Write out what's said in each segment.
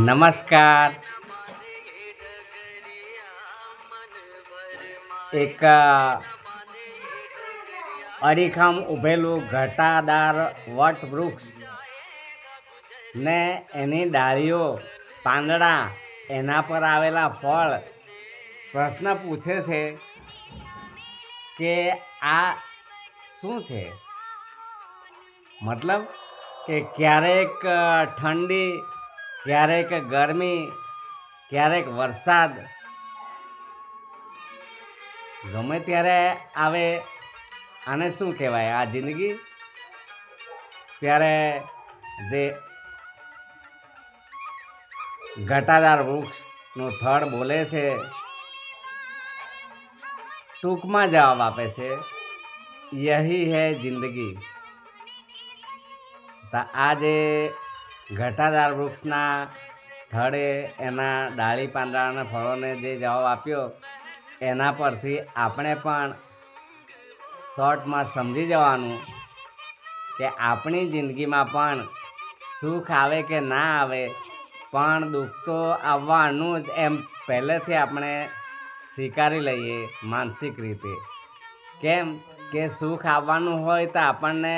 નમસ્કાર. એક અડીખમ ઊભેલું ઘટાદાર વટવૃક્ષ ને એની ડાળીઓ, પાંદડા, એના પર આવેલા ફળ પ્રશ્ન પૂછે છે કે આ શું છે. મતલબ કે ક્યારેક ઠંડી, ક્યારેક ગરમી, ક્યારેક વરસાદ, ગમે ત્યારે આવે. આને શું કહેવાય? આ જિંદગી. ત્યારે જે ઘટાદાર વૃક્ષનું થડ બોલે છે, ટૂંકમાં જવાબ આપે છે, યહી હૈ જિંદગી. તો આ જે ઘટાદાર વૃક્ષના થડે એના ડાળી, પાંદડા અને ફળોને જે જવાબ આપ્યો, એના પરથી આપણે પણ શોર્ટમાં સમજી જવાનું કે આપણી જિંદગીમાં પણ સુખ આવે કે ના આવે, પણ દુઃખ તો આવવાનું જ, એમ પહેલેથી આપણે સ્વીકારી લઈએ માનસિક રીતે. કેમ કે સુખ આવવાનું હોય તો આપણને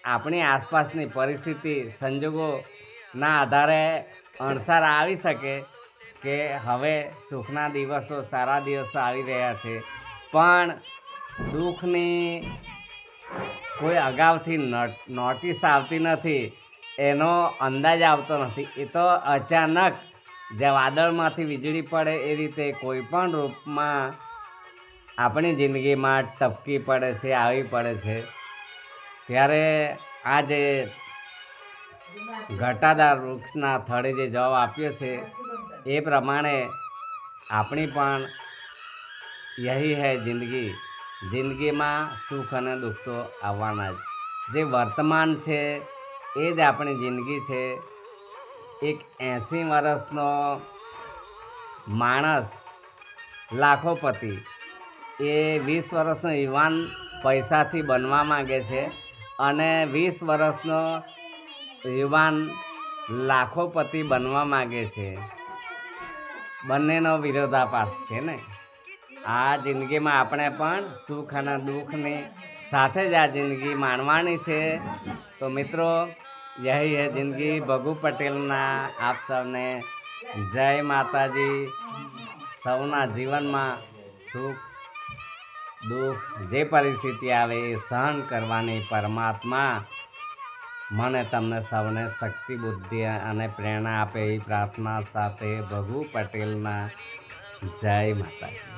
આપણી આસપાસની પરિસ્થિતિ, સંજોગોના આધારે અણસાર આવી શકે કે હવે સુખના દિવસો, સારા દિવસો આવી રહ્યા છે. પણ દુઃખની કોઈ અગાઉથી નોટિસ આવતી નથી, એનો અંદાજ આવતો નથી. એ તો અચાનક જે વાદળમાંથી વીજળી પડે એ રીતે કોઈ પણ રૂપમાં આપણી જિંદગીમાં ટપકી પડે છે, આવી પડે છે. ત્યારે આ જે ઘટાદાર વૃક્ષના થડે જે જવાબ આપ્યો છે એ પ્રમાણે આપણી પણ યહી હૈ જિંદગી. જિંદગીમાં સુખ અને દુઃખ તો આવવાના જ. જે વર્તમાન છે એ જ આપણી જિંદગી છે. એક 80 વર્ષનો માણસ, લાખોપતિ, એ 20 વર્ષનો યુવાન પૈસાથી બનવા માગે છે, અને 20 વર્ષનો યુવાન લાખોપતિ બનવા માગે છે. બંનેનો વિરોધાભાસ છે ને. આ જિંદગીમાં આપણે પણ સુખ અને દુઃખની સાથે જ આ જિંદગી માણવાની છે. તો મિત્રો, યહી હૈ જિંદગી. ભગુ પટેલના આપ સૌને જય માતાજી. સૌના જીવનમાં સુખ દુઃખ જે પરિસ્થિતિ આવે એ સહન કરવાની પરમાત્મા મને તમને સૌને શક્તિ, બુદ્ધિ અને પ્રેરણા આપે એવી પ્રાર્થના સાથે ભગુ પટેલના જય માતાજી.